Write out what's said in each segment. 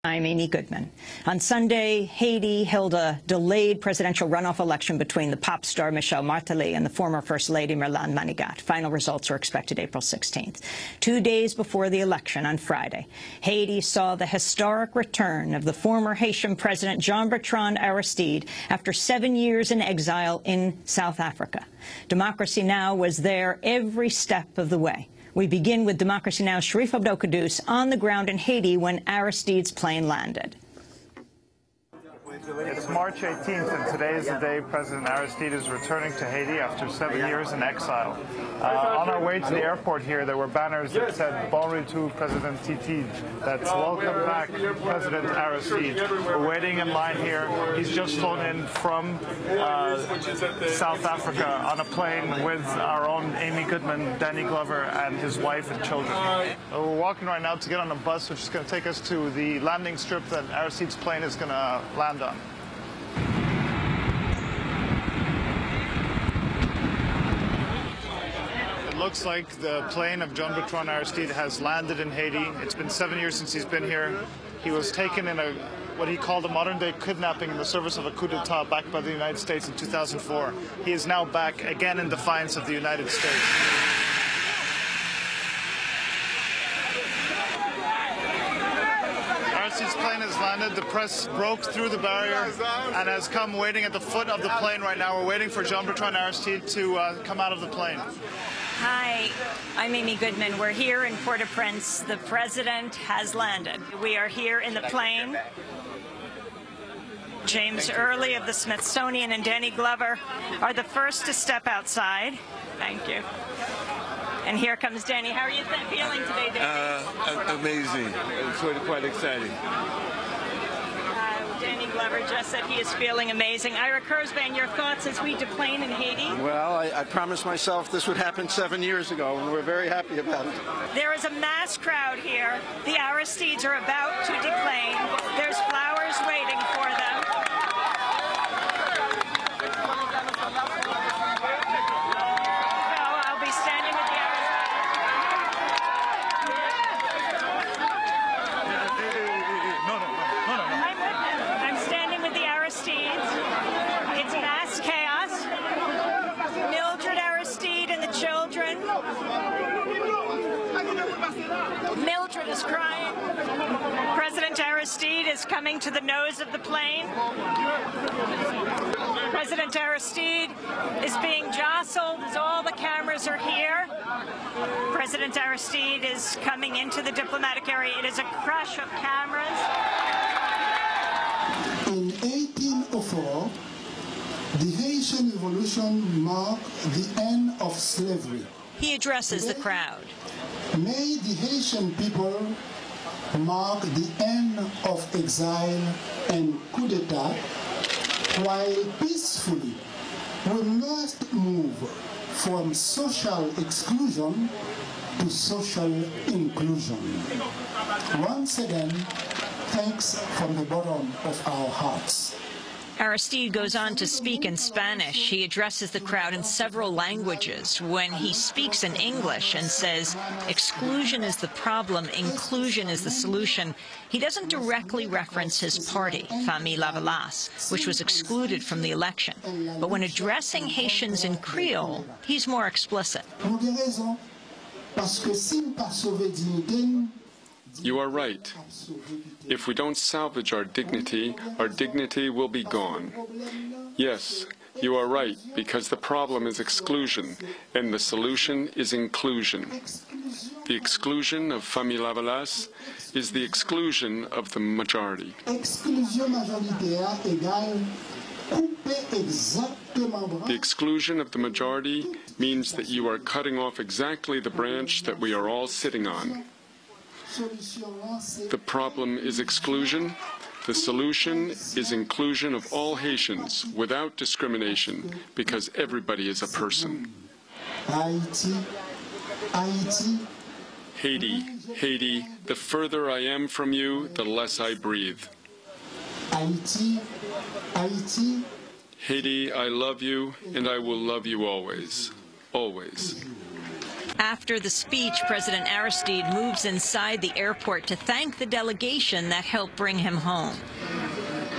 I'm Amy Goodman. On Sunday, Haiti held a delayed presidential runoff election between the pop star Michel Martelly and the former First Lady Merlane Manigat. Final results are expected April 16th. 2 days before the election on Friday, Haiti saw the historic return of the former Haitian President Jean-Bertrand Aristide after 7 years in exile in South Africa. Democracy Now! Was there every step of the way. We begin with Democracy Now!'s Sharif Abdel-Qadoos on the ground in Haiti when Aristide's plane landed. It's March 18th, and today is the day President Aristide is returning to Haiti after 7 years in exile. On our way to the airport here, there were banners that said, "Bon retour, President Titi." That's "Welcome back, President Aristide." We're waiting in line here. He's just flown in from South Africa on a plane with our own Amy Goodman, Danny Glover, and his wife and children. We're walking right now to get on a bus, which is going to take us to the landing strip that Aristide's plane is going to land on. It looks like the plane of Jean-Bertrand Aristide has landed in Haiti. It's been 7 years since he's been here. He was taken in what he called a modern-day kidnapping in the service of a coup d'etat backed by the United States in 2004. He is now back again in defiance of the United States. Aristide's plane has landed. The press broke through the barrier and has come waiting at the foot of the plane right now. We're waiting for Jean-Bertrand Aristide to come out of the plane. Hi, I'm Amy Goodman. We're here in Port-au-Prince. The president has landed. We are here in the plane. James Early of the Smithsonian and Danny Glover are the first to step outside. Thank you. And here comes Danny. How are you feeling today, Danny? Amazing. It's really quite exciting. Danny Glover just said he is feeling amazing. Ira Kurzban, your thoughts as we deplane in Haiti? Well, I promised myself this would happen 7 years ago, and we're very happy about it. There is a mass crowd here. The Aristides are about to deplane. There's flowers waiting for them. I'll be standing with the Aristides. It's mass chaos. Mildred Aristide and the children. Mildred is crying. President Aristide is coming to the nose of the plane. President Aristide is being jostled as all the cameras are here. President Aristide is coming into the diplomatic area. It is a crush of cameras. In 1804, the Haitian Revolution marked the end of slavery. He addresses the crowd. May the Haitian people mark the end of exile and coup d'etat, while peacefully we must move from social exclusion to social inclusion. Once again, thanks from the bottom of our hearts. Aristide goes on to speak in Spanish. He addresses the crowd in several languages. When he speaks in English and says, exclusion is the problem, inclusion is the solution, he doesn't directly reference his party, Famille Lavalas, which was excluded from the election. But when addressing Haitians in Creole, he's more explicit. You are right. If we don't salvage our dignity will be gone. Yes, you are right, because the problem is exclusion, and the solution is inclusion. The exclusion of Famille Lavalas is the exclusion of the majority. The exclusion of the majority means that you are cutting off exactly the branch that we are all sitting on. The problem is exclusion. The solution is inclusion of all Haitians without discrimination, because everybody is a person. Haiti, Haiti, the further I am from you, the less I breathe. Haiti, I love you, and I will love you always. Always. After the speech, President Aristide moves inside the airport to thank the delegation that helped bring him home.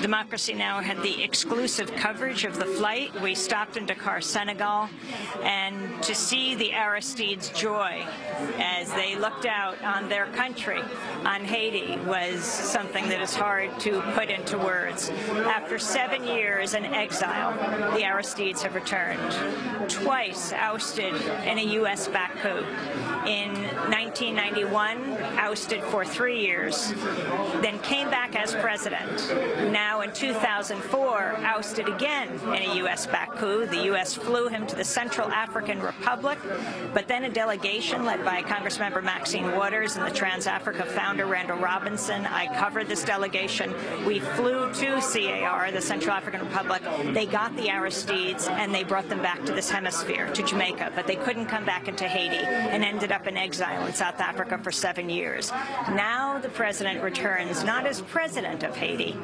Democracy Now! Had the exclusive coverage of the flight. We stopped in Dakar, Senegal, and to see the Aristides' joy as they looked out on their country, on Haiti, was something that is hard to put into words. After 7 years in exile, the Aristides have returned, twice ousted in a U.S.-backed coup. In 1991, ousted for 3 years, then came back as president. Now in 2004, ousted again in a U.S.-backed coup. The U.S. flew him to the Central African Republic, but then a delegation led by Congressmember Maxine Waters and the Trans-Africa founder Randall Robinson. I covered this delegation. We flew to CAR, the Central African Republic. They got the Aristides and they brought them back to this hemisphere, to Jamaica, but they couldn't come back into Haiti and ended up in exile in South Africa for 7 years. Now the president returns not as president of Haiti,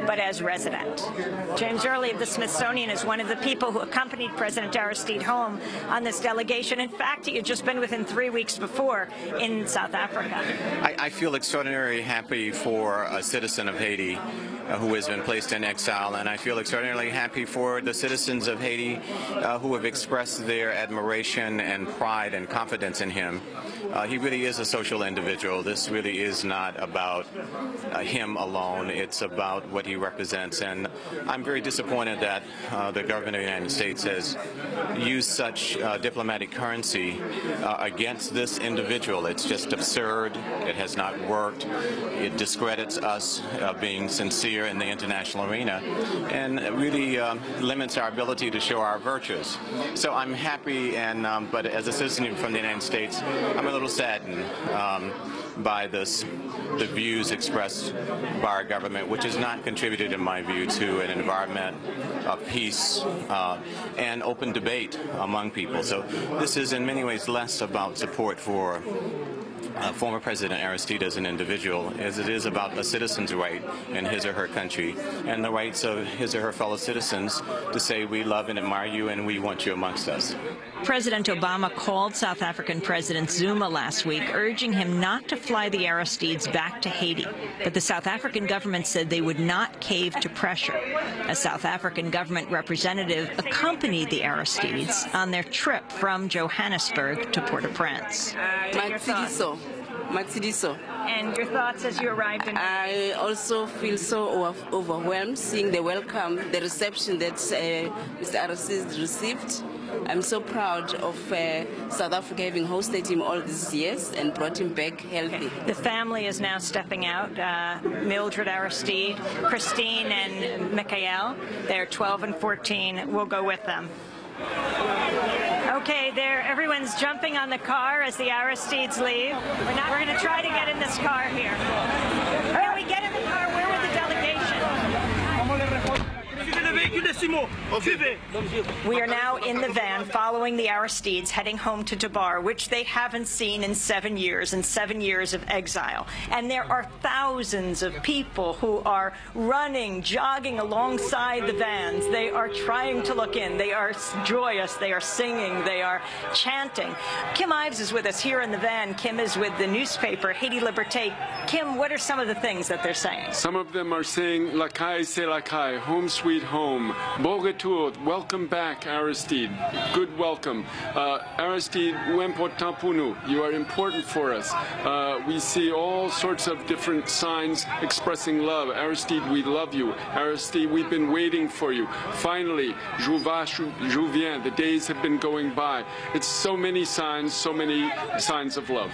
but as resident. James Early of the Smithsonian is one of the people who accompanied President Aristide home on this delegation. In fact, he had just been with him 3 weeks before in South Africa. I feel extraordinarily happy for a citizen of Haiti who has been placed in exile, and I feel extraordinarily happy for the citizens of Haiti who have expressed their admiration and pride and confidence in him. He really is a social individual. This really is not about him alone. It's about what he represents, and I'm very disappointed that the government of the United States has used such diplomatic currency against this individual. It's just absurd. It has not worked. It discredits us being sincere in the international arena, and it really limits our ability to show our virtues. So I'm happy, and but as a citizen from the United States, I'm a little saddened by the views expressed by our government, which has not contributed, in my view, to an environment of peace and open debate among people. So this is in many ways less about support for former President Aristide as an individual, as it is about a citizen's right in his or her country and the rights of his or her fellow citizens to say we love and admire you and we want you amongst us. President Obama called South African President Zuma last week, urging him not to fly the Aristides back to Haiti. But the South African government said they would not cave to pressure. A South African government representative accompanied the Aristides on their trip from Johannesburg to Port-au-Prince. Matsidiso. And your thoughts as you arrived in I also feel so overwhelmed seeing the welcome, the reception that Mr. Aristide received. I'm so proud of South Africa having hosted him all these years and brought him back healthy. The family is now stepping out. Mildred Aristide, Christine and Michael, they're 12 and 14, will go with them. Okay, everyone's jumping on the car as the Aristides leave. We're going to try to get in this car here. When we get in the car, where were the delegation? We are now in the van following the Aristides heading home to Dakar, which they haven't seen in 7 years, and 7 years of exile. And there are thousands of people who are running, jogging alongside the vans. They are trying to look in. They are joyous. They are singing. They are chanting. Kim Ives is with us here in the van. Kim is with the newspaper Haiti Liberté. Kim, what are some of the things that they're saying? Some of them are saying, Lakai c'est Lakai, home sweet home. Bon retour, welcome back, Aristide. Good welcome. Aristide, ou important pour nous. You are important for us. We see all sorts of different signs expressing love. Aristide, we love you. Aristide, we've been waiting for you. Finally, je viens. The days have been going by. It's so many signs of love.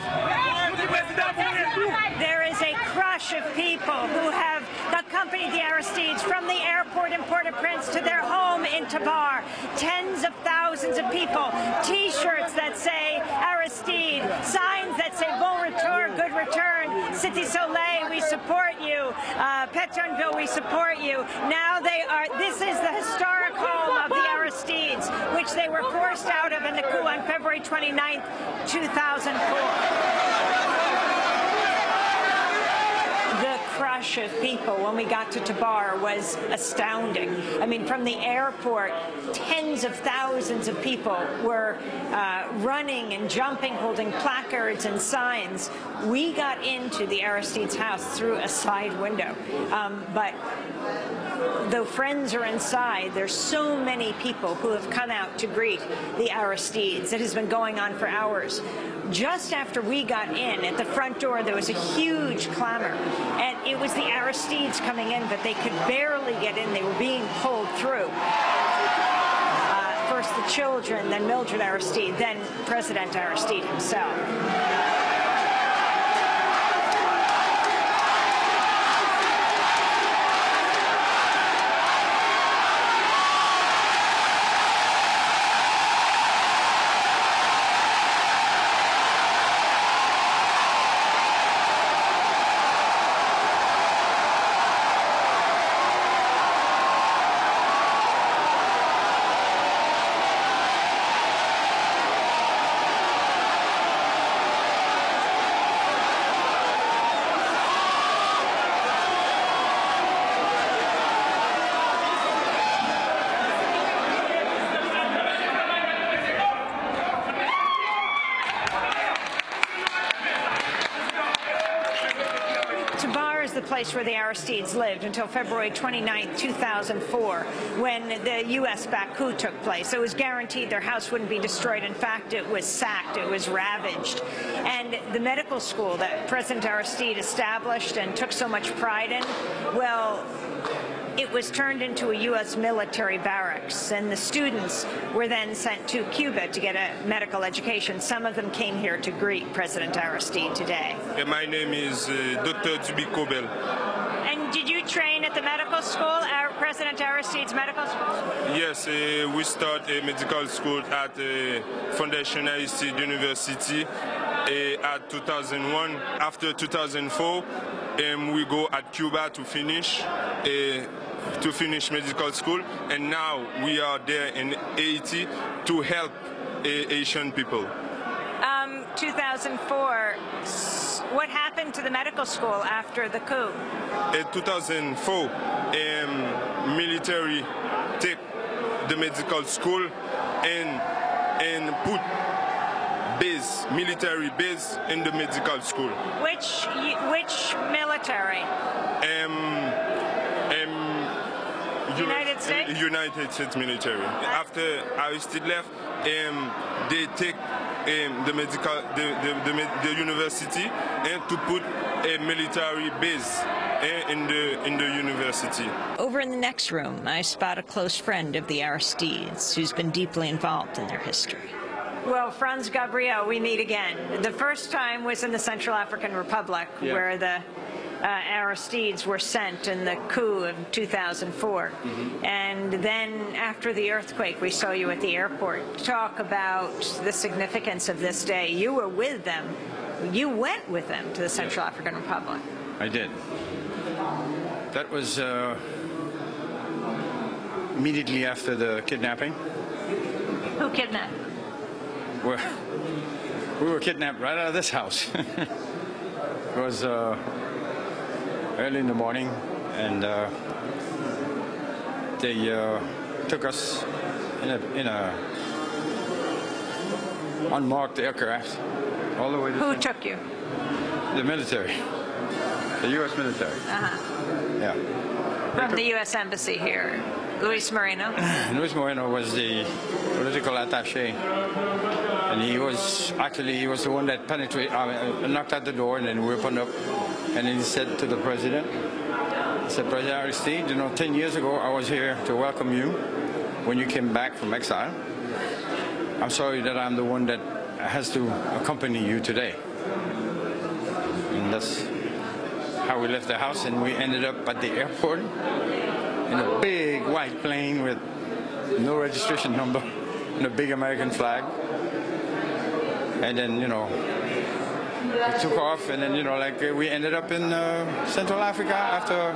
There is a crush of people who have accompanied the Aristides from the airport in Port-au-Prince to their home in Tabar. Tens of thousands of people, T-shirts that say Aristide, signs that say Bon Retour, Good Return, Cité Soleil, we support you, Pétionville, we support you. Now this is the historic home of the Aristides, which they were forced out of in the coup on February 29th, 2004. The crush of people when we got to Tabar was astounding. I mean, from the airport, tens of thousands of people were running and jumping, holding placards and signs. We got into the Aristides' house through a side window, but though friends are inside, there's so many people who have come out to greet the Aristides. It has been going on for hours. Just after we got in, at the front door, there was a huge clamor. And it was the Aristides coming in, but they could barely get in. They were being pulled through. First the children, then Mildred Aristide, then President Aristide himself. The place where the Aristides lived until February 29, 2004, when the U.S.-backed coup took place. It was guaranteed their house wouldn't be destroyed. In fact, it was sacked. It was ravaged. And the medical school that President Aristide established and took so much pride in, well, it was turned into a U.S. military barracks, and the students were then sent to Cuba to get a medical education. Some of them came here to greet President Aristide today. My name is Dr. Kobel. And did you train at the medical school, President Aristide's medical school? Yes, we start a medical school at Foundation Aristide University at 2001. After 2004, we go at Cuba to finish medical school, and now we are there in Haiti to help Haitian people. 2004, what happened to the medical school after the coup? In 2004, military take the medical school and put military base in the medical school. Which military? United States? United States military. After Aristide left, they take the university and to put a military base in the university. Over in the next room, I spot a close friend of the Aristides who's been deeply involved in their history. Well, Franz Gabriel, we meet again. The first time was in the Central African Republic, where the Aristides were sent in the coup of 2004. And then after the earthquake, we saw you at the airport. Talk about the significance of this day. You were with them. You went with them to the Central African Republic. I did. That was immediately after the kidnapping. Who kidnapped? We were kidnapped right out of this house. It was early in the morning, and they took us in a unmarked aircraft all the way to... Who took you? The military. The U.S. military. Yeah. From the U.S. Embassy here. Luis Moreno? Luis Moreno was the political attaché. And he was the one that knocked at the door, and then we opened up. And then he said to the president, he said, President Aristide, 10 years ago I was here to welcome you when you came back from exile. I'm sorry that I'm the one that has to accompany you today. And that's how we left the house, and we ended up at the airport in a big white plane with no registration number and a big American flag. And then, we took off, and then, we ended up in Central Africa after